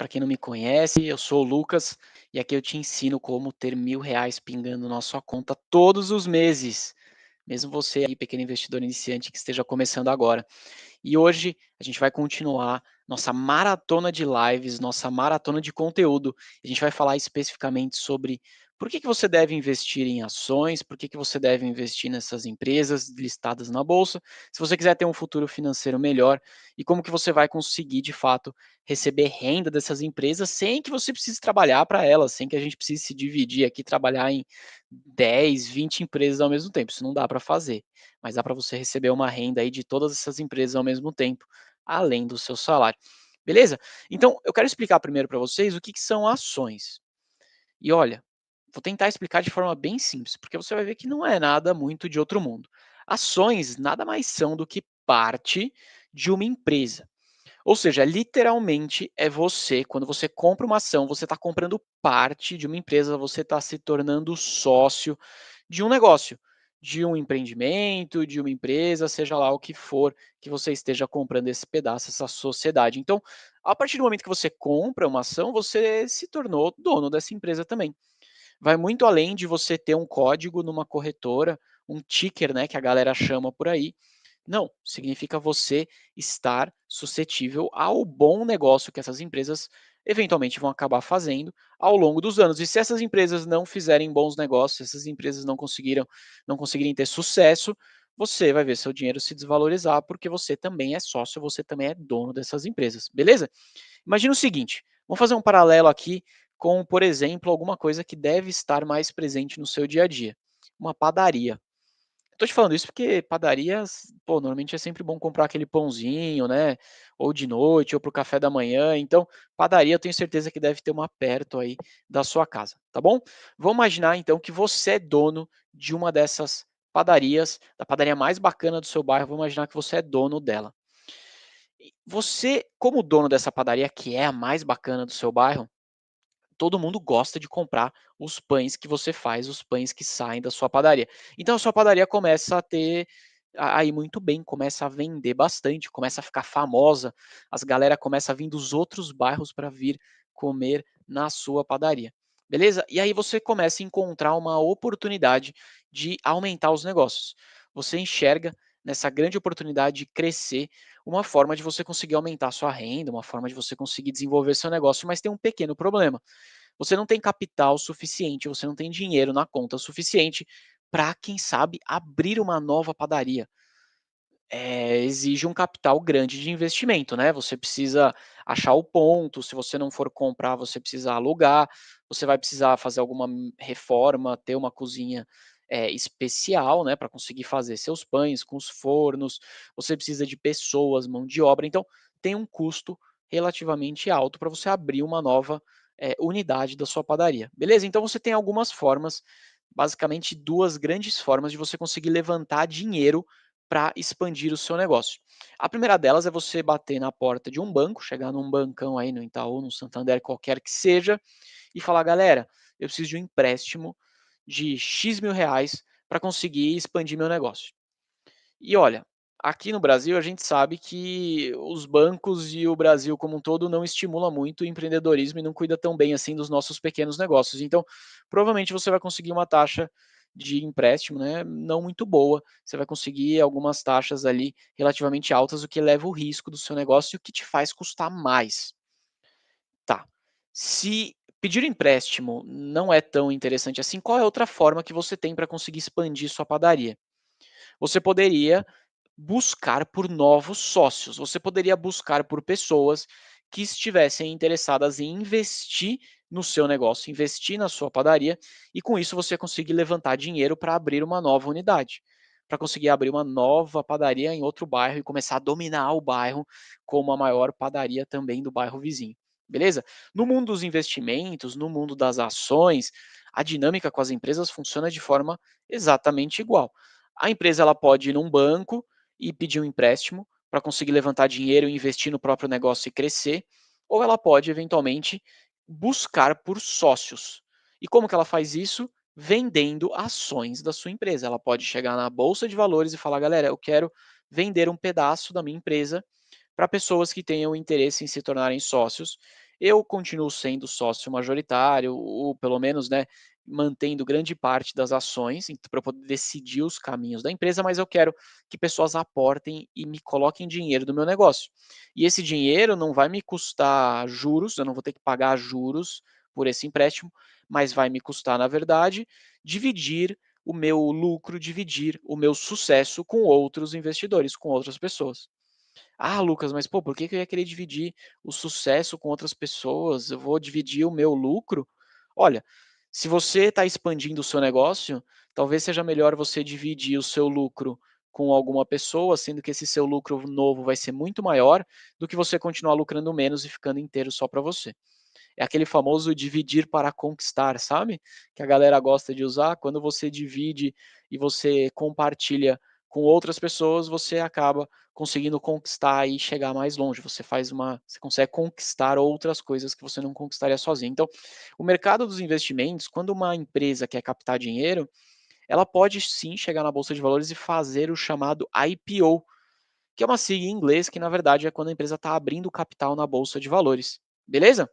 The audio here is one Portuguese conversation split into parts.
para quem não me conhece, eu sou o Lucas e aqui eu te ensino como ter R$ 1.000 pingando na sua conta todos os meses, mesmo você aí, pequeno investidor iniciante que esteja começando agora. E hoje a gente vai continuar nossa maratona de lives, nossa maratona de conteúdo. A gente vai falar especificamente sobre por que você deve investir em ações, por que você deve investir nessas empresas listadas na bolsa, se você quiser ter um futuro financeiro melhor e como que você vai conseguir de fato receber renda dessas empresas sem que você precise trabalhar para elas, sem que a gente precise se dividir aqui, trabalhar em 10, 20 empresas ao mesmo tempo. Isso não dá para fazer, mas dá para você receber uma renda aí de todas essas empresas ao mesmo tempo, além do seu salário. Beleza? Então, eu quero explicar primeiro para vocês o que são ações. E olha, vou tentar explicar de forma bem simples, porque você vai ver que não é nada muito de outro mundo. Ações nada mais são do que parte de uma empresa. Ou seja, literalmente é você, quando você compra uma ação, você está comprando parte de uma empresa, você está se tornando sócio de um negócio, de um empreendimento, de uma empresa, seja lá o que for que você esteja comprando esse pedaço, essa sociedade. Então, a partir do momento que você compra uma ação, você se tornou dono dessa empresa também. Vai muito além de você ter um código numa corretora, um ticker, né, que a galera chama por aí. Não, significa você estar suscetível ao bom negócio que essas empresas eventualmente vão acabar fazendo ao longo dos anos. E se essas empresas não fizerem bons negócios, se essas empresas não conseguirem ter sucesso, você vai ver seu dinheiro se desvalorizar porque você também é sócio, você também é dono dessas empresas, beleza? Imagina o seguinte, vamos fazer um paralelo aqui com, por exemplo, alguma coisa que deve estar mais presente no seu dia a dia, uma padaria. Eu tô te falando isso porque padarias, pô, normalmente é sempre bom comprar aquele pãozinho, né, ou de noite ou para o café da manhã, então padaria eu tenho certeza que deve ter uma perto aí da sua casa, tá bom? Vamos imaginar então que você é dono de uma dessas padarias, da padaria mais bacana do seu bairro, vamos imaginar que você é dono dela. E você, como dono dessa padaria, que é a mais bacana do seu bairro, todo mundo gosta de comprar os pães que você faz, os pães que saem da sua padaria. Então a sua padaria começa a ter a ir muito bem, começa a vender bastante, começa a ficar famosa, as galera começa a vir dos outros bairros para vir comer na sua padaria. Beleza? E aí você começa a encontrar uma oportunidade de aumentar os negócios. Você enxerga nessa grande oportunidade de crescer uma forma de você conseguir aumentar sua renda, uma forma de você conseguir desenvolver seu negócio, mas tem um pequeno problema. Você não tem capital suficiente, você não tem dinheiro na conta suficiente para, quem sabe, abrir uma nova padaria. Exige um capital grande de investimento, né? Você precisa achar o ponto, se você não for comprar, você precisa alugar, você vai precisar fazer alguma reforma, ter uma cozinha especial, né, para conseguir fazer seus pães com os fornos, você precisa de pessoas, mão de obra, então tem um custo relativamente alto para você abrir uma nova unidade da sua padaria. Beleza? Então você tem algumas formas, basicamente duas grandes formas de você conseguir levantar dinheiro para expandir o seu negócio. A primeira delas é você bater na porta de um banco, chegar num bancão aí no Itaú, no Santander, qualquer que seja, e falar: galera, eu preciso de um empréstimo de X mil reais para conseguir expandir meu negócio. E olha, aqui no Brasil a gente sabe que os bancos e o Brasil como um todo não estimula muito o empreendedorismo e não cuida tão bem assim dos nossos pequenos negócios. Então, provavelmente você vai conseguir uma taxa de empréstimo, né, não muito boa. Você vai conseguir algumas taxas ali relativamente altas, o que eleva o risco do seu negócio e o que te faz custar mais. Tá. Se pedir empréstimo não é tão interessante assim, qual é a outra forma que você tem para conseguir expandir sua padaria? Você poderia buscar por novos sócios. Você poderia buscar por pessoas que estivessem interessadas em investir no seu negócio, investir na sua padaria, e com isso você conseguir levantar dinheiro para abrir uma nova unidade, para conseguir abrir uma nova padaria em outro bairro e começar a dominar o bairro como a maior padaria também do bairro vizinho. Beleza? No mundo dos investimentos, no mundo das ações, a dinâmica com as empresas funciona de forma exatamente igual. A empresa ela pode ir num banco e pedir um empréstimo para conseguir levantar dinheiro e investir no próprio negócio e crescer, ou ela pode eventualmente buscar por sócios. E como que ela faz isso? Vendendo ações da sua empresa. Ela pode chegar na bolsa de valores e falar: galera, eu quero vender um pedaço da minha empresa para pessoas que tenham interesse em se tornarem sócios. eu continuo sendo sócio majoritário, ou pelo menos, né, mantendo grande parte das ações, para eu poder decidir os caminhos da empresa, mas eu quero que pessoas aportem e me coloquem dinheiro no meu negócio. E esse dinheiro não vai me custar juros, eu não vou ter que pagar juros por esse empréstimo, mas vai me custar, na verdade, dividir o meu lucro, dividir o meu sucesso com outros investidores, com outras pessoas. Ah, Lucas, mas pô, por que que eu ia querer dividir o sucesso com outras pessoas? Eu vou dividir o meu lucro? Olha, se você está expandindo o seu negócio, talvez seja melhor você dividir o seu lucro com alguma pessoa, sendo que esse seu lucro novo vai ser muito maior do que você continuar lucrando menos e ficando inteiro só para você. É aquele famoso dividir para conquistar, sabe? Que a galera gosta de usar. Quando você divide e você compartilha com outras pessoas, você acaba conseguindo conquistar e chegar mais longe. Você consegue conquistar outras coisas que você não conquistaria sozinho. Então, o mercado dos investimentos, quando uma empresa quer captar dinheiro, ela pode sim chegar na bolsa de valores e fazer o chamado IPO, que é uma sigla em inglês que na verdade é quando a empresa está abrindo capital na bolsa de valores. Beleza?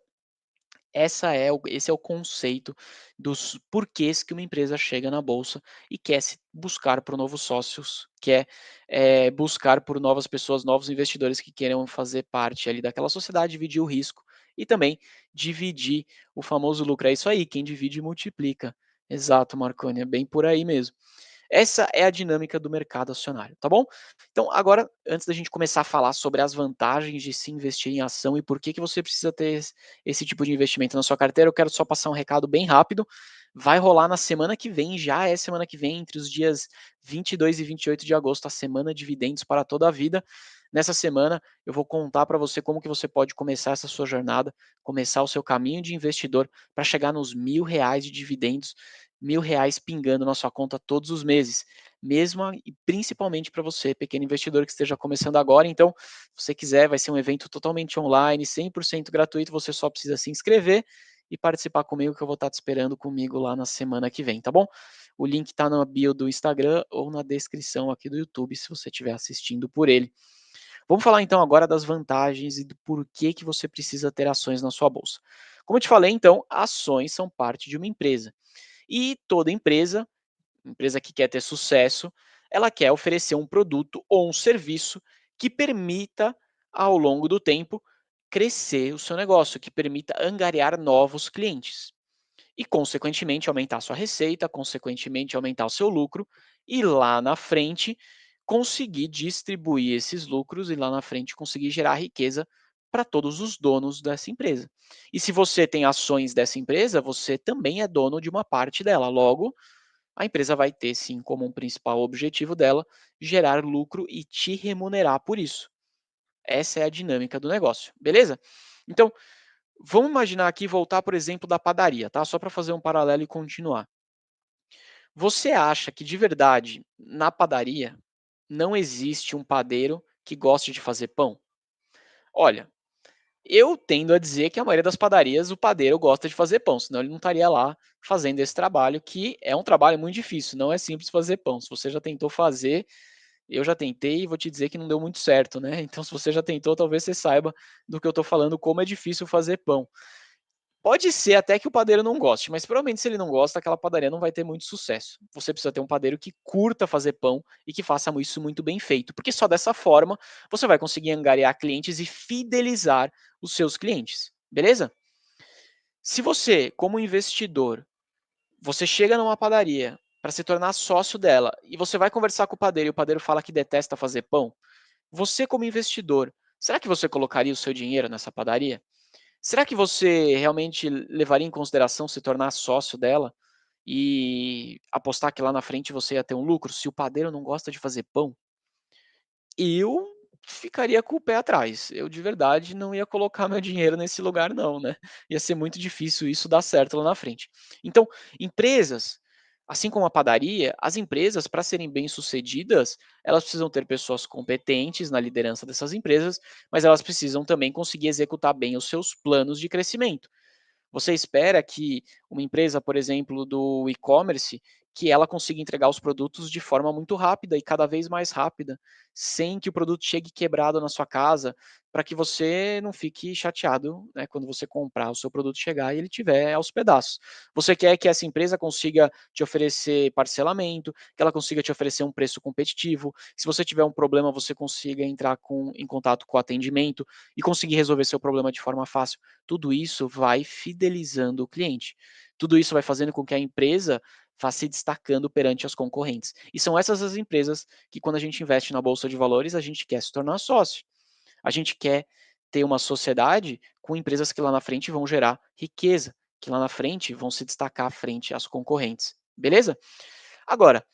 Esse é o conceito dos porquês que uma empresa chega na bolsa e quer se buscar por novos sócios, quer buscar por novas pessoas, novos investidores que queiram fazer parte ali daquela sociedade, dividir o risco e também dividir o famoso lucro. É isso aí, quem divide multiplica. Exato, Marconi, é bem por aí mesmo. Essa é a dinâmica do mercado acionário, tá bom? Então, agora, antes da gente começar a falar sobre as vantagens de se investir em ação e por que que você precisa ter esse tipo de investimento na sua carteira, eu quero só passar um recado bem rápido. Vai rolar na semana que vem, já é semana que vem, entre os dias 22 e 28 de agosto, a semana de dividendos para toda a vida. Nessa semana, eu vou contar para você como que você pode começar essa sua jornada, começar o seu caminho de investidor para chegar nos R$ 1.000 de dividendos, R$ 1.000 pingando na sua conta todos os meses, mesmo e principalmente para você, pequeno investidor que esteja começando agora. Então, se você quiser, vai ser um evento totalmente online, 100% gratuito, você só precisa se inscrever e participar comigo, que eu vou estar te esperando comigo lá na semana que vem, tá bom? O link está na bio do Instagram ou na descrição aqui do YouTube, se você estiver assistindo por ele. Vamos falar então agora das vantagens e do porquê que você precisa ter ações na sua bolsa. Como eu te falei, então, ações são parte de uma empresa. E toda empresa que quer ter sucesso, ela quer oferecer um produto ou um serviço que permita, ao longo do tempo, crescer o seu negócio, que permita angariar novos clientes. E, consequentemente, aumentar sua receita, consequentemente, aumentar o seu lucro, e lá na frente conseguir distribuir esses lucros e lá na frente conseguir gerar riqueza para todos os donos dessa empresa. E se você tem ações dessa empresa, você também é dono de uma parte dela. Logo, a empresa vai ter sim como um principal objetivo dela gerar lucro e te remunerar por isso. Essa é a dinâmica do negócio, beleza? Então, vamos imaginar aqui voltar, por exemplo, da padaria, tá? Só para fazer um paralelo e continuar. Você acha que de verdade na padaria não existe um padeiro que goste de fazer pão? Olha, eu tendo a dizer que a maioria das padarias o padeiro gosta de fazer pão, senão ele não estaria lá fazendo esse trabalho, que é um trabalho muito difícil, não é simples fazer pão. Se você já tentou fazer, eu já tentei e vou te dizer que não deu muito certo, né? Então, se você já tentou, talvez você saiba do que eu estou falando, como é difícil fazer pão. Pode ser até que o padeiro não goste, mas provavelmente se ele não gosta, aquela padaria não vai ter muito sucesso. Você precisa ter um padeiro que curta fazer pão e que faça isso muito bem feito, porque só dessa forma você vai conseguir angariar clientes e fidelizar os seus clientes, beleza? Se você, como investidor, você chega numa padaria para se tornar sócio dela e você vai conversar com o padeiro e o padeiro fala que detesta fazer pão, você como investidor, será que você colocaria o seu dinheiro nessa padaria? Será que você realmente levaria em consideração se tornar sócio dela e apostar que lá na frente você ia ter um lucro, se o padeiro não gosta de fazer pão? Eu ficaria com o pé atrás. Eu de verdade não ia colocar meu dinheiro nesse lugar não, né. Ia ser muito difícil isso dar certo lá na frente. Então, empresas, assim como a padaria, as empresas para serem bem-sucedidas, elas precisam ter pessoas competentes na liderança dessas empresas, mas elas precisam também conseguir executar bem os seus planos de crescimento. Você espera que uma empresa, por exemplo, do e-commerce, que ela consiga entregar os produtos de forma muito rápida e cada vez mais rápida, sem que o produto chegue quebrado na sua casa, para que você não fique chateado, né, quando você comprar o seu produto chegar e ele tiver aos pedaços. Você quer que essa empresa consiga te oferecer parcelamento, que ela consiga te oferecer um preço competitivo. Se você tiver um problema, você consiga entrar em contato com o atendimento e conseguir resolver seu problema de forma fácil. Tudo isso vai fidelizando o cliente. Tudo isso vai fazendo com que a empresa vá se destacando perante as concorrentes. E são essas as empresas que, quando a gente investe na bolsa de valores, a gente quer se tornar sócio. A gente quer ter uma sociedade com empresas que lá na frente vão gerar riqueza, que lá na frente vão se destacar frente às concorrentes. Beleza? Agora,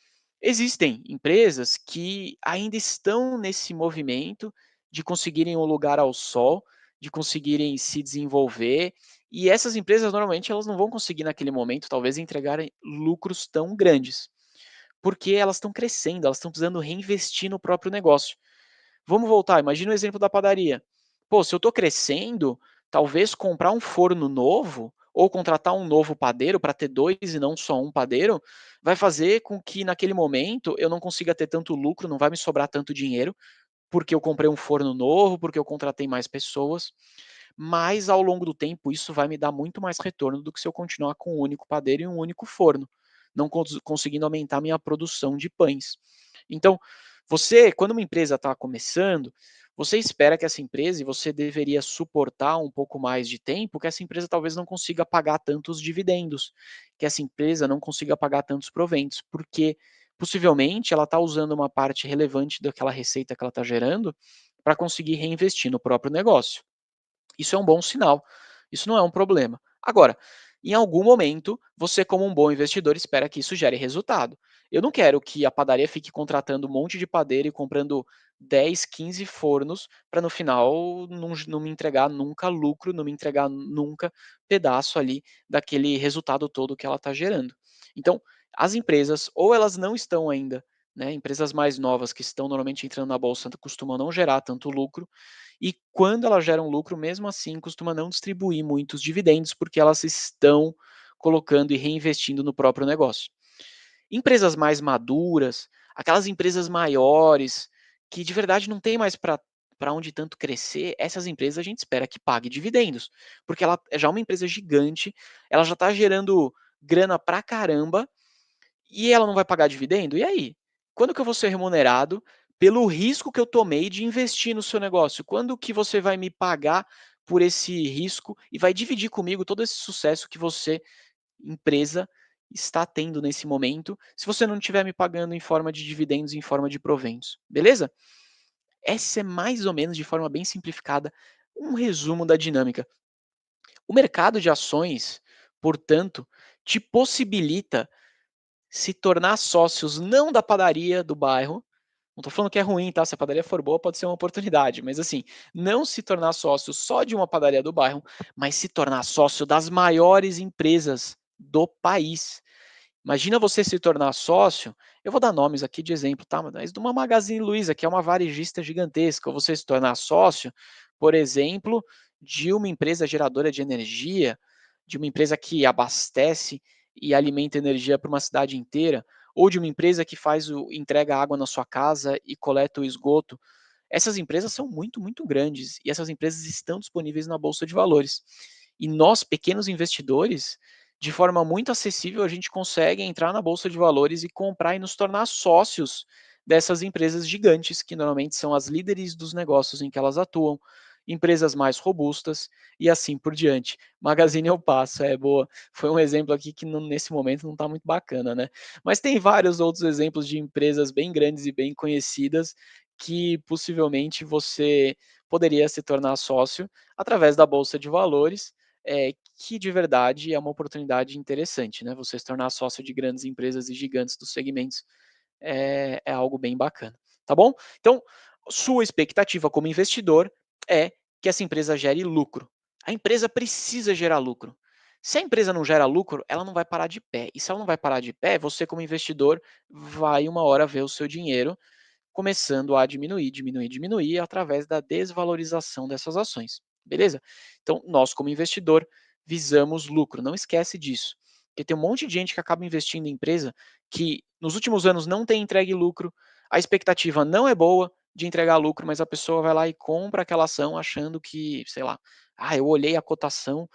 existem empresas que ainda estão nesse movimento de conseguirem um lugar ao sol, de conseguirem se desenvolver, e essas empresas normalmente elas não vão conseguir naquele momento talvez entregarem lucros tão grandes, porque elas estão crescendo, elas estão precisando reinvestir no próprio negócio. Vamos voltar, imagina o exemplo da padaria. Pô, se eu estou crescendo, talvez comprar um forno novo ou contratar um novo padeiro para ter 2 e não só um padeiro, vai fazer com que naquele momento eu não consiga ter tanto lucro, não vai me sobrar tanto dinheiro, porque eu comprei um forno novo, porque eu contratei mais pessoas, mas ao longo do tempo isso vai me dar muito mais retorno do que se eu continuar com um único padeiro e um único forno, não conseguindo aumentar minha produção de pães. Então, você, quando uma empresa está começando, você espera que essa empresa, e você deveria suportar um pouco mais de tempo, que essa empresa talvez não consiga pagar tantos dividendos, que essa empresa não consiga pagar tantos proventos, porque possivelmente ela está usando uma parte relevante daquela receita que ela está gerando para conseguir reinvestir no próprio negócio. Isso é um bom sinal, isso não é um problema. Agora, em algum momento, você como um bom investidor espera que isso gere resultado. Eu não quero que a padaria fique contratando um monte de padeiro e comprando 10, 15 fornos para no final não me entregar nunca lucro, não me entregar nunca pedaço ali daquele resultado todo que ela está gerando. Então, as empresas, ou elas não estão ainda, né, empresas mais novas que estão normalmente entrando na bolsa costumam não gerar tanto lucro, e quando elas geram lucro, mesmo assim, costuma não distribuir muitos dividendos, porque elas estão colocando e reinvestindo no próprio negócio. Empresas mais maduras, aquelas empresas maiores, que de verdade não tem mais para onde tanto crescer, essas empresas a gente espera que pague dividendos, porque ela é já uma empresa gigante, ela já está gerando grana pra caramba, e ela não vai pagar dividendo? E aí? Quando que eu vou ser remunerado pelo risco que eu tomei de investir no seu negócio? Quando que você vai me pagar por esse risco e vai dividir comigo todo esse sucesso que você, empresa, está tendo nesse momento, se você não estiver me pagando em forma de dividendos, em forma de proventos, beleza? Essa é mais ou menos, de forma bem simplificada, um resumo da dinâmica. O mercado de ações, portanto, te possibilita se tornar sócios não da padaria do bairro, não tô falando que é ruim, tá, se a padaria for boa pode ser uma oportunidade, mas assim, não se tornar sócio só de uma padaria do bairro, mas se tornar sócio das maiores empresas do país. Imagina você se tornar sócio, eu vou dar nomes aqui de exemplo, tá, mas de uma Magazine Luiza, que é uma varejista gigantesca, ou você se tornar sócio, por exemplo, de uma empresa geradora de energia, de uma empresa que abastece e alimenta energia para uma cidade inteira, ou de uma empresa que entrega água na sua casa e coleta o esgoto. Essas empresas são muito, muito grandes e essas empresas estão disponíveis na bolsa de valores. E nós, pequenos investidores, de forma muito acessível, a gente consegue entrar na bolsa de valores e comprar e nos tornar sócios dessas empresas gigantes, que normalmente são as líderes dos negócios em que elas atuam, empresas mais robustas e assim por diante. Magazine eu passo, é boa. Foi um exemplo aqui que nesse momento não está muito bacana, né? Mas tem vários outros exemplos de empresas bem grandes e bem conhecidas que possivelmente você poderia se tornar sócio através da bolsa de valores, que de verdade é uma oportunidade interessante, né? Você se tornar sócio de grandes empresas e gigantes dos segmentos é algo bem bacana, tá bom? Então, sua expectativa como investidor é que essa empresa gere lucro. A empresa precisa gerar lucro. Se a empresa não gera lucro, ela não vai parar de pé. E se ela não vai parar de pé, você como investidor vai uma hora ver o seu dinheiro começando a diminuir, diminuir, diminuir através da desvalorização dessas ações, beleza? Então, nós como investidor visamos lucro, não esquece disso. Porque tem um monte de gente que acaba investindo em empresa que nos últimos anos não tem entregue lucro, a expectativa não é boa de entregar lucro, mas a pessoa vai lá e compra aquela ação achando que, sei lá, eu olhei a cotação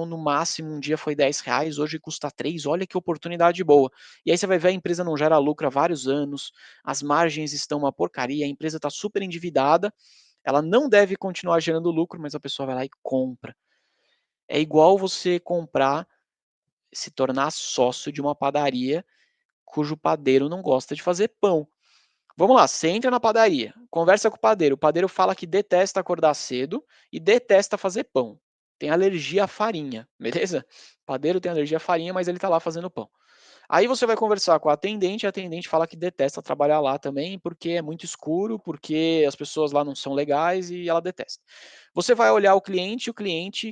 no máximo um dia foi R$ 10, hoje custa 3, olha que oportunidade boa. E aí você vai ver a empresa não gera lucro há vários anos, as margens estão uma porcaria, a empresa está super endividada, ela não deve continuar gerando lucro, mas a pessoa vai lá e compra. É igual você comprar, se tornar sócio de uma padaria cujo padeiro não gosta de fazer pão. Vamos lá, você entra na padaria, conversa com o padeiro fala que detesta acordar cedo e detesta fazer pão. Tem alergia à farinha, beleza? O padeiro tem alergia à farinha, mas ele tá lá fazendo pão. Aí você vai conversar com a atendente fala que detesta trabalhar lá também, porque é muito escuro, porque as pessoas lá não são legais e ela detesta. Você vai olhar o cliente,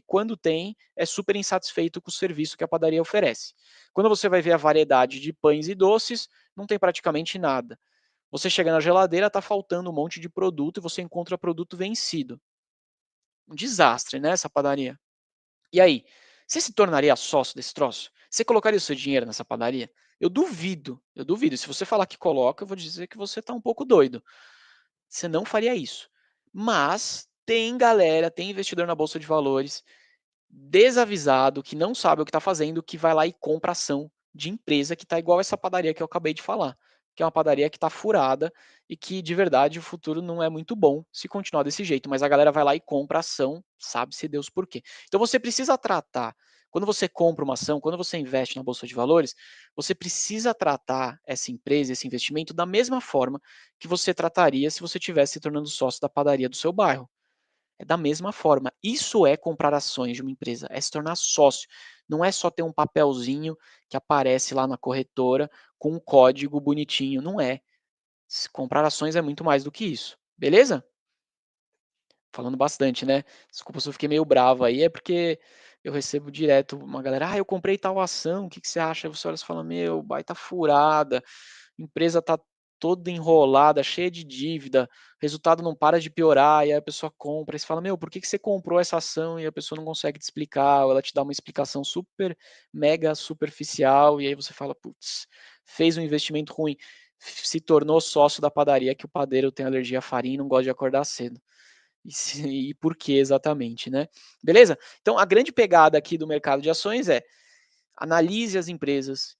quando tem, é super insatisfeito com o serviço que a padaria oferece. Quando você vai ver a variedade de pães e doces, não tem praticamente nada. Você chega na geladeira, tá faltando um monte de produto e você encontra produto vencido. Um desastre, né, essa padaria. E aí, você se tornaria sócio desse troço? Você colocaria o seu dinheiro nessa padaria? Eu duvido, eu duvido. Se você falar que coloca, eu vou dizer que você está um pouco doido. Você não faria isso. Mas tem galera, tem investidor na bolsa de valores desavisado, que não sabe o que está fazendo, que vai lá e compra ação de empresa que está igual essa padaria que eu acabei de falar, que é uma padaria que está furada e que de verdade o futuro não é muito bom se continuar desse jeito, mas a galera vai lá e compra ação, sabe-se Deus por quê. Então você precisa tratar, quando você compra uma ação, quando você investe na bolsa de valores, você precisa tratar essa empresa, esse investimento da mesma forma que você trataria se você estivesse se tornando sócio da padaria do seu bairro. É da mesma forma. Isso é comprar ações de uma empresa, é se tornar sócio. Não é só ter um papelzinho que aparece lá na corretora com um código bonitinho. Não é. Comprar ações é muito mais do que isso. Beleza? Falando bastante, né? Desculpa se eu fiquei meio bravo aí, é porque eu recebo direto uma galera, eu comprei tal ação, o que, que você acha? Aí você olha e fala, meu, baita furada, a empresa tá toda enrolada, cheia de dívida, o resultado não para de piorar, e aí a pessoa compra, e você fala, meu, por que, que você comprou essa ação? E a pessoa não consegue te explicar, ou ela te dá uma explicação super, mega superficial, e aí você fala, putz, fez um investimento ruim, se tornou sócio da padaria que o padeiro tem alergia à farinha e não gosta de acordar cedo. E por que exatamente, né? Beleza? Então a grande pegada aqui do mercado de ações é analise as empresas,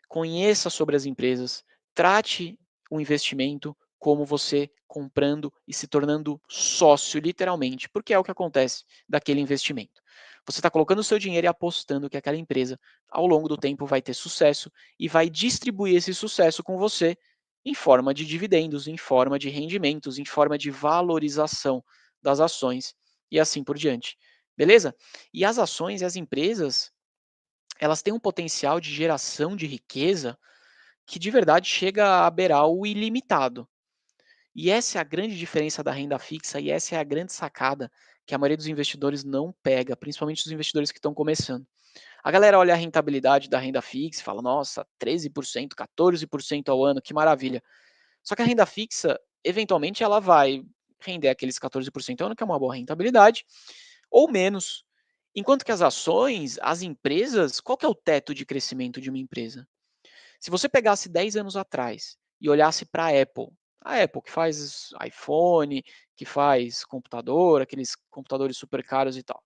conheça sobre as empresas, trate o investimento como você comprando e se tornando sócio, literalmente, porque é o que acontece daquele investimento. Você está colocando o seu dinheiro e apostando que aquela empresa, ao longo do tempo, vai ter sucesso e vai distribuir esse sucesso com você em forma de dividendos, em forma de rendimentos, em forma de valorização das ações e assim por diante. Beleza? E as ações e as empresas, elas têm um potencial de geração de riqueza que de verdade chega a beirar o ilimitado. E essa é a grande diferença da renda fixa e essa é a grande sacada que a maioria dos investidores não pega, principalmente os investidores que estão começando. A galera olha a rentabilidade da renda fixa e fala: nossa, 13%, 14% ao ano, que maravilha. Só que a renda fixa, eventualmente, ela vai render aqueles 14% ao ano, que é uma boa rentabilidade, ou menos. Enquanto que as ações, as empresas, qual que é o teto de crescimento de uma empresa? Se você pegasse 10 anos atrás e olhasse para a Apple que faz iPhone, que faz computador, aqueles computadores super caros e tal.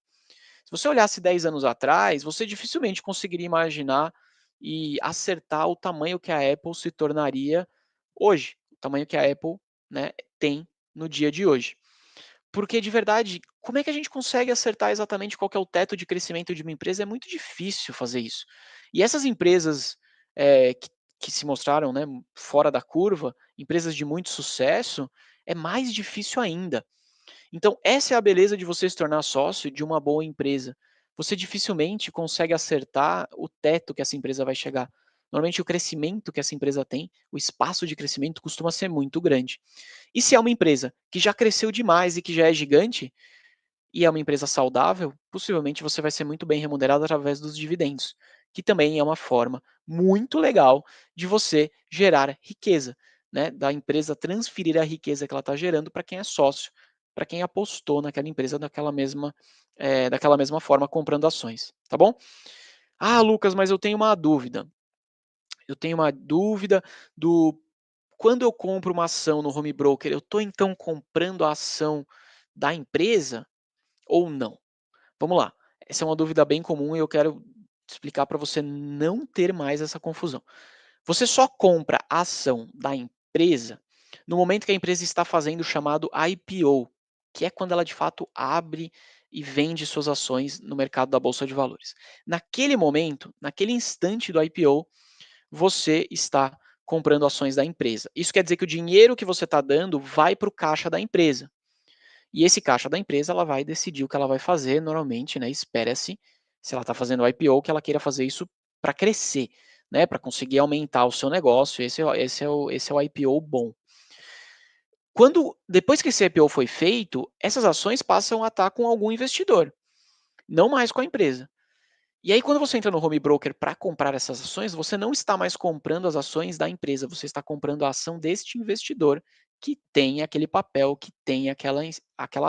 Se você olhasse 10 anos atrás, você dificilmente conseguiria imaginar e acertar o tamanho que a Apple se tornaria hoje, o tamanho que a Apple, né, tem no dia de hoje. Porque de verdade, como é que a gente consegue acertar exatamente qual que é o teto de crescimento de uma empresa? É muito difícil fazer isso. E essas empresas que se mostraram, né, fora da curva, empresas de muito sucesso, é mais difícil ainda. Então, essa é a beleza de você se tornar sócio de uma boa empresa. Você dificilmente consegue acertar o teto que essa empresa vai chegar. Normalmente, o crescimento que essa empresa tem, o espaço de crescimento costuma ser muito grande. E se é uma empresa que já cresceu demais e que já é gigante, e é uma empresa saudável, possivelmente você vai ser muito bem remunerado através dos dividendos, que também é uma forma muito legal de você gerar riqueza, né? Da empresa transferir a riqueza que ela está gerando para quem é sócio, para quem apostou naquela empresa daquela mesma forma comprando ações, tá bom? Ah, Lucas, mas eu tenho uma dúvida. Eu tenho uma dúvida do quando eu compro uma ação no home broker, eu estou então comprando a ação da empresa ou não? Vamos lá. Essa é uma dúvida bem comum e eu quero explicar para você não ter mais essa confusão. Você só compra a ação da empresa no momento que a empresa está fazendo o chamado IPO, que é quando ela de fato abre e vende suas ações no mercado da bolsa de valores. Naquele momento, naquele instante do IPO, você está comprando ações da empresa. Isso quer dizer que o dinheiro que você está dando vai para o caixa da empresa. E esse caixa da empresa, ela vai decidir o que ela vai fazer normalmente, né, espera-se, se ela está fazendo o IPO, que ela queira fazer isso para crescer, né, para conseguir aumentar o seu negócio, esse é o IPO bom. Depois que esse IPO foi feito, essas ações passam a estar com algum investidor, não mais com a empresa. E aí, quando você entra no home broker para comprar essas ações, você não está mais comprando as ações da empresa, você está comprando a ação deste investidor que tem aquele papel, que tem aquela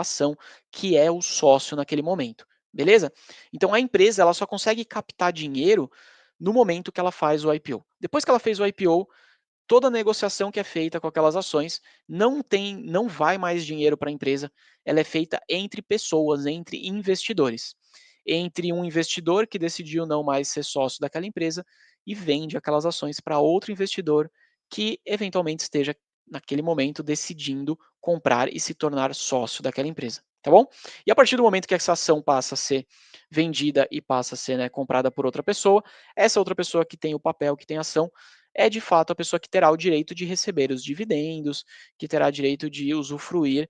ação, que é o sócio naquele momento, beleza? Então a empresa ela só consegue captar dinheiro no momento que ela faz o IPO. Depois que ela fez o IPO, toda a negociação que é feita com aquelas ações não vai mais dinheiro para a empresa, ela é feita entre pessoas, entre investidores. Entre um investidor que decidiu não mais ser sócio daquela empresa e vende aquelas ações para outro investidor que eventualmente esteja naquele momento decidindo comprar e se tornar sócio daquela empresa, tá bom? E a partir do momento que essa ação passa a ser vendida e passa a ser, né, comprada por outra pessoa, essa outra pessoa que tem o papel, que tem a ação, é de fato a pessoa que terá o direito de receber os dividendos, que terá direito de usufruir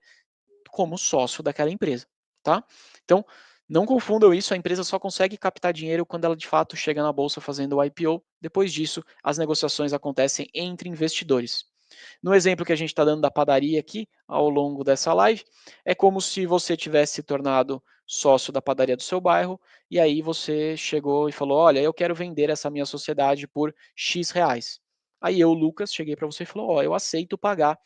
como sócio daquela empresa, tá? Então, não confundam isso, a empresa só consegue captar dinheiro quando ela de fato chega na bolsa fazendo o IPO. Depois disso, as negociações acontecem entre investidores. No exemplo que a gente está dando da padaria aqui, ao longo dessa live, é como se você tivesse se tornado sócio da padaria do seu bairro, e aí você chegou e falou: Olha, eu quero vender essa minha sociedade por X reais. Aí eu, Lucas, cheguei para você e falou: Ó, eu aceito pagar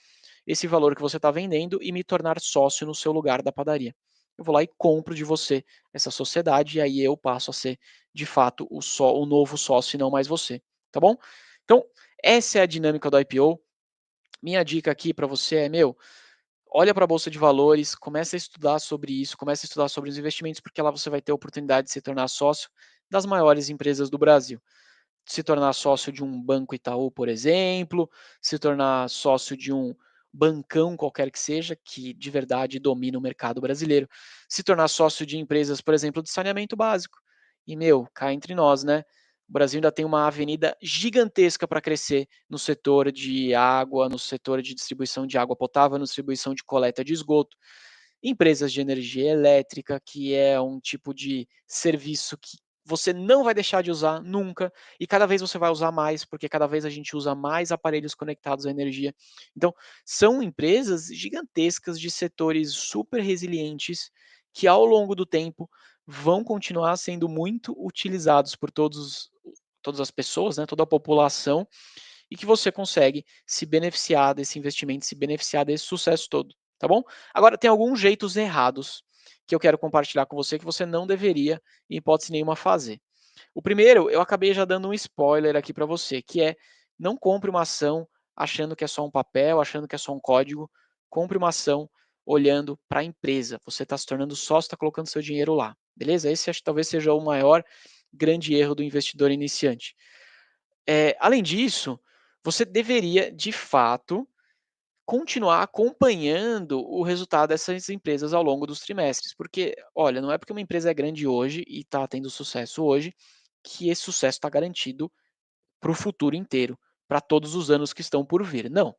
esse valor que você está vendendo e me tornar sócio no seu lugar da padaria. Eu vou lá e compro de você essa sociedade e aí eu passo a ser, de fato, o novo sócio e não mais você, tá bom? Então, essa é a dinâmica do IPO. Minha dica aqui para você é, meu, olha para a bolsa de valores, começa a estudar sobre isso, começa a estudar sobre os investimentos, porque lá você vai ter a oportunidade de se tornar sócio das maiores empresas do Brasil. Se tornar sócio de um Banco Itaú, por exemplo, se tornar sócio de um bancão qualquer que seja, que de verdade domina o mercado brasileiro, se tornar sócio de empresas, por exemplo, de saneamento básico. E, meu, cá entre nós, né? O Brasil ainda tem uma avenida gigantesca para crescer no setor de água, no setor de distribuição de água potável, na distribuição de coleta de esgoto, empresas de energia elétrica, que é um tipo de serviço que você não vai deixar de usar nunca, e cada vez você vai usar mais, porque cada vez a gente usa mais aparelhos conectados à energia. Então, são empresas gigantescas de setores super resilientes que ao longo do tempo vão continuar sendo muito utilizados por todas as pessoas, né, toda a população, e que você consegue se beneficiar desse investimento, se beneficiar desse sucesso todo, tá bom? Agora, tem alguns jeitos errados que eu quero compartilhar com você que você não deveria, em hipótese nenhuma, fazer. O primeiro, eu acabei já dando um spoiler aqui para você, que é não compre uma ação achando que é só um papel, achando que é só um código. Compre uma ação olhando para a empresa. Você está se tornando sócio, está colocando seu dinheiro lá, beleza? Esse acho que talvez seja o maior grande erro do investidor iniciante. Além disso, você deveria, de fato, continuar acompanhando o resultado dessas empresas ao longo dos trimestres, porque, olha, não é porque uma empresa é grande hoje e está tendo sucesso hoje, que esse sucesso está garantido para o futuro inteiro, para todos os anos que estão por vir. Não.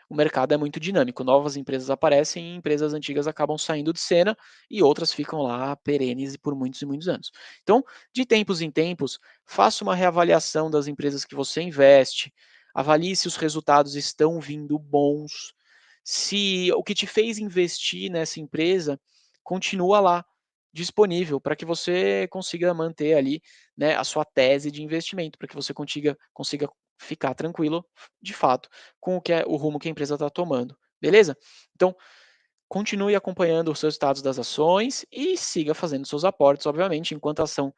O mercado é muito dinâmico, novas empresas aparecem e empresas antigas acabam saindo de cena e outras ficam lá perenes por muitos e muitos anos. Então, de tempos em tempos, faça uma reavaliação das empresas que você investe, avalie se os resultados estão vindo bons, se o que te fez investir nessa empresa continua lá disponível para que você consiga manter ali, né, a sua tese de investimento, para que você consiga ficar tranquilo, de fato, com o rumo que a empresa está tomando, beleza? Então, continue acompanhando os resultados das ações e siga fazendo seus aportes, obviamente, enquanto a ação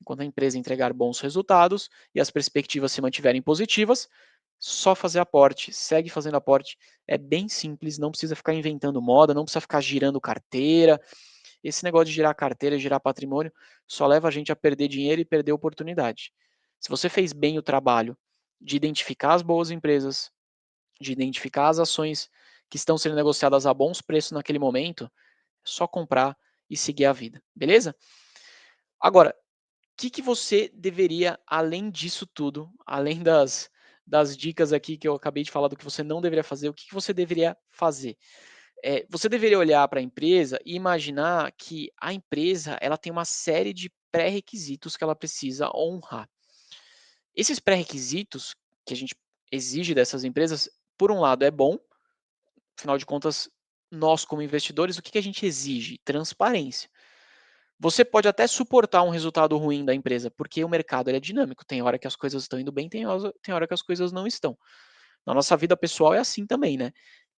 enquanto a empresa entregar bons resultados e as perspectivas se mantiverem positivas, só fazer aporte, segue fazendo aporte. É bem simples, não precisa ficar inventando moda, não precisa ficar girando carteira. Esse negócio de girar carteira, girar patrimônio, só leva a gente a perder dinheiro e perder oportunidade. Se você fez bem o trabalho de identificar as boas empresas, de identificar as ações que estão sendo negociadas a bons preços naquele momento, é só comprar e seguir a vida, beleza? Agora, que você deveria, além disso tudo, além das dicas aqui que eu acabei de falar do que você não deveria fazer, o que você deveria fazer? Você deveria olhar para a empresa e imaginar que a empresa ela tem uma série de pré-requisitos que ela precisa honrar. Esses pré-requisitos que a gente exige dessas empresas, por um lado é bom, afinal de contas, nós como investidores, o que a gente exige? Transparência. Você pode até suportar um resultado ruim da empresa, porque o mercado ele é dinâmico. Tem hora que as coisas estão indo bem, tem hora que as coisas não estão. Na nossa vida pessoal é assim também, né?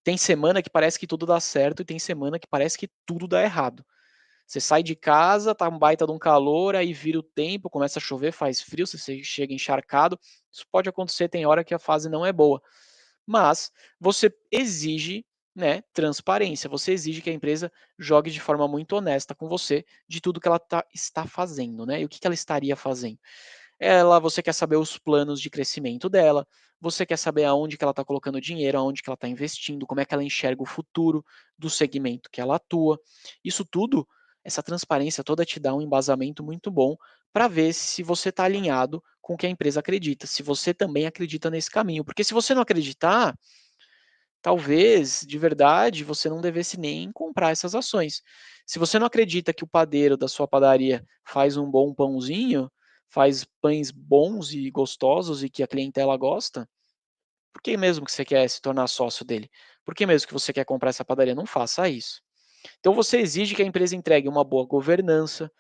Tem semana que parece que tudo dá certo e tem semana que parece que tudo dá errado. Você sai de casa, tá um baita de um calor, aí vira o tempo, começa a chover, faz frio, você chega encharcado. Isso pode acontecer, tem hora que a fase não é boa. Mas você exige, né, transparência, você exige que a empresa jogue de forma muito honesta com você de tudo que ela está fazendo, né? E o que ela estaria fazendo. Você quer saber os planos de crescimento dela, você quer saber aonde que ela está colocando dinheiro, aonde que ela está investindo, como é que ela enxerga o futuro do segmento que ela atua. Isso tudo, essa transparência toda te dá um embasamento muito bom para ver se você está alinhado com o que a empresa acredita, se você também acredita nesse caminho. Porque se você não acreditar, talvez, de verdade, você não devesse nem comprar essas ações. Se você não acredita que o padeiro da sua padaria faz um bom pãozinho, faz pães bons e gostosos e que a clientela gosta, por que mesmo que você quer se tornar sócio dele? Por que mesmo que você quer comprar essa padaria? Não faça isso. Então você exige que a empresa entregue uma boa governança,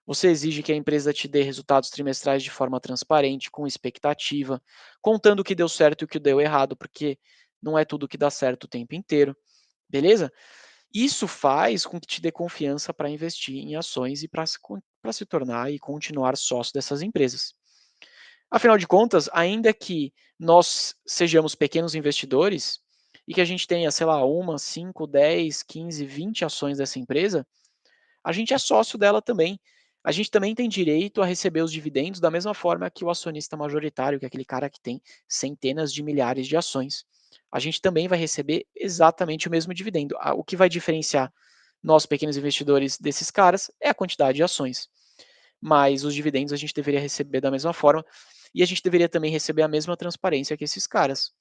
você exige que a empresa te dê resultados trimestrais de forma transparente, com expectativa, contando o que deu certo e o que deu errado, porque não é tudo que dá certo o tempo inteiro, beleza? Isso faz com que te dê confiança para investir em ações e para se tornar e continuar sócio dessas empresas. Afinal de contas, ainda que nós sejamos pequenos investidores e que a gente tenha, sei lá, uma, 5, 10, 15, 20 ações dessa empresa, a gente é sócio dela também. A gente também tem direito a receber os dividendos da mesma forma que o acionista majoritário, que é aquele cara que tem centenas de milhares de ações. A gente também vai receber exatamente o mesmo dividendo. O que vai diferenciar nós, pequenos investidores, desses caras é a quantidade de ações. Mas os dividendos a gente deveria receber da mesma forma e a gente deveria também receber a mesma transparência que esses caras.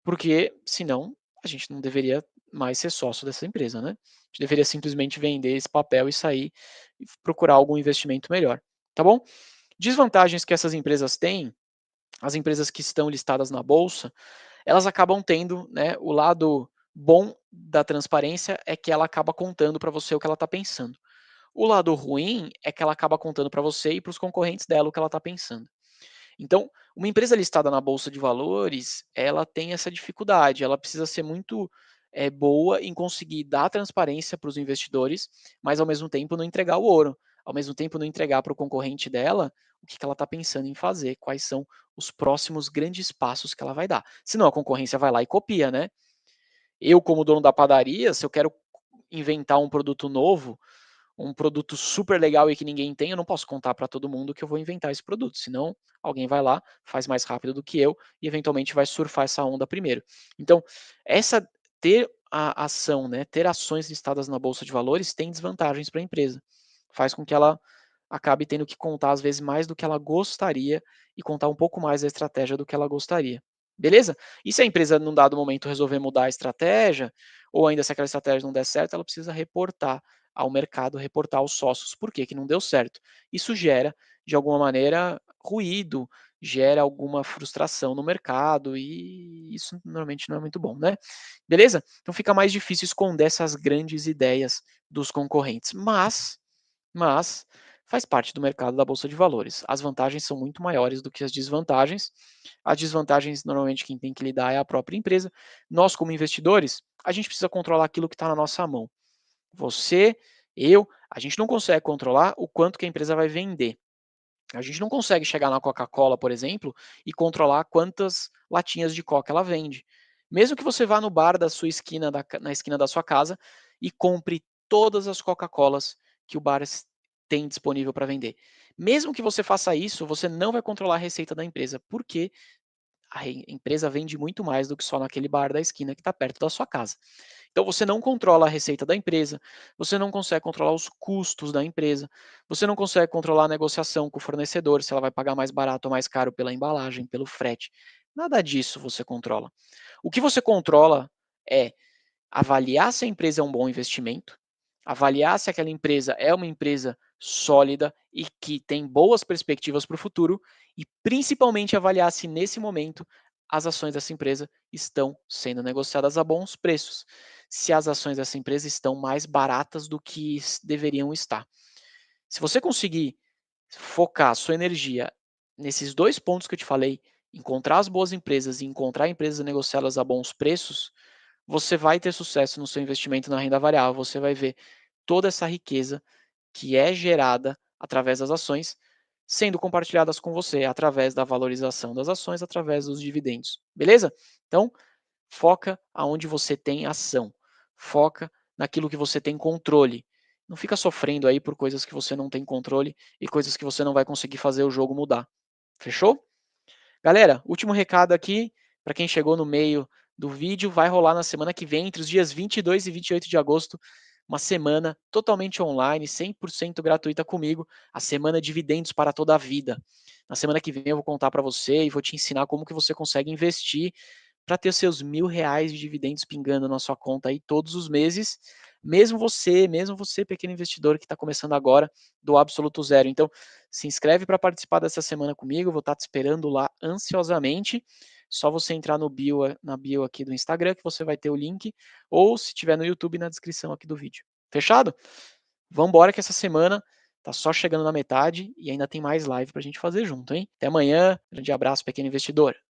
Porque, senão, a gente não deveria mais ser sócio dessa empresa, né? A gente deveria simplesmente vender esse papel e sair e procurar algum investimento melhor, tá bom? Desvantagens que essas empresas têm, as empresas que estão listadas na bolsa, elas acabam tendo, né, o lado bom da transparência é que ela acaba contando para você o que ela está pensando. O lado ruim é que ela acaba contando para você e para os concorrentes dela o que ela está pensando. Então, uma empresa listada na bolsa de valores, ela tem essa dificuldade, ela precisa ser muito boa em conseguir dar transparência para os investidores, mas ao mesmo tempo não entregar o ouro, ao mesmo tempo não entregar para o concorrente dela o que ela está pensando em fazer, quais são os próximos grandes passos que ela vai dar. Senão a concorrência vai lá e copia, né? Eu, como dono da padaria, se eu quero inventar um produto novo, um produto super legal e que ninguém tem, eu não posso contar para todo mundo que eu vou inventar esse produto, senão alguém vai lá, faz mais rápido do que eu e eventualmente vai surfar essa onda primeiro. Então, essa ter a ação, né, ter ações listadas na bolsa de valores tem desvantagens para a empresa. Faz com que ela acabe tendo que contar às vezes mais do que ela gostaria e contar um pouco mais da estratégia do que ela gostaria. Beleza? E se a empresa num dado momento resolver mudar a estratégia, ou ainda se aquela estratégia não der certo, ela precisa reportar ao mercado, reportar aos sócios por que não deu certo. Isso gera, de alguma maneira, ruído, gera alguma frustração no mercado e isso normalmente não é muito bom, né? Beleza? Então fica mais difícil esconder essas grandes ideias dos concorrentes, mas faz parte do mercado da bolsa de valores. As vantagens são muito maiores do que as desvantagens. As desvantagens, normalmente, quem tem que lidar é a própria empresa. Nós, como investidores, a gente precisa controlar aquilo que está na nossa mão. Você, eu, a gente não consegue controlar o quanto que a empresa vai vender. A gente não consegue chegar na Coca-Cola, por exemplo, e controlar quantas latinhas de Coca ela vende. Mesmo que você vá no bar da sua esquina, na esquina da sua casa, e compre todas as Coca-Colas que o bar tem disponível para vender. Mesmo que você faça isso, você não vai controlar a receita da empresa, porque a empresa vende muito mais do que só naquele bar da esquina que está perto da sua casa. Então você não controla a receita da empresa, você não consegue controlar os custos da empresa, você não consegue controlar a negociação com o fornecedor, se ela vai pagar mais barato ou mais caro pela embalagem, pelo frete. Nada disso você controla. O que você controla é avaliar se a empresa é um bom investimento, avaliar se aquela empresa é uma empresa sólida e que tem boas perspectivas para o futuro e principalmente avaliar se nesse momento as ações dessa empresa estão sendo negociadas a bons preços, se as ações dessa empresa estão mais baratas do que deveriam estar. Se você conseguir focar sua energia nesses dois pontos que eu te falei, encontrar as boas empresas e encontrar empresas negociadas a bons preços, você vai ter sucesso no seu investimento na renda variável, você vai ver toda essa riqueza que é gerada através das ações sendo compartilhadas com você através da valorização das ações, através dos dividendos. Beleza? Então, foca aonde você tem ação. Foca naquilo que você tem controle. Não fica sofrendo aí por coisas que você não tem controle e coisas que você não vai conseguir fazer o jogo mudar. Fechou? Galera, último recado aqui, para quem chegou no meio do vídeo, vai rolar na semana que vem, entre os dias 22 e 28 de agosto, uma semana totalmente online, 100% gratuita comigo, a semana Dividendos para toda a vida. Na semana que vem eu vou contar para você e vou te ensinar como que você consegue investir para ter seus R$ 1.000 de dividendos pingando na sua conta aí todos os meses, mesmo você pequeno investidor que está começando agora, do absoluto zero. Então, se inscreve para participar dessa semana comigo, vou estar te esperando lá ansiosamente. Só você entrar no na bio aqui do Instagram que você vai ter o link, ou se tiver no YouTube na descrição aqui do vídeo. Fechado? Vamos embora que essa semana tá só chegando na metade e ainda tem mais live para a gente fazer junto, hein? Até amanhã, grande abraço, pequeno investidor.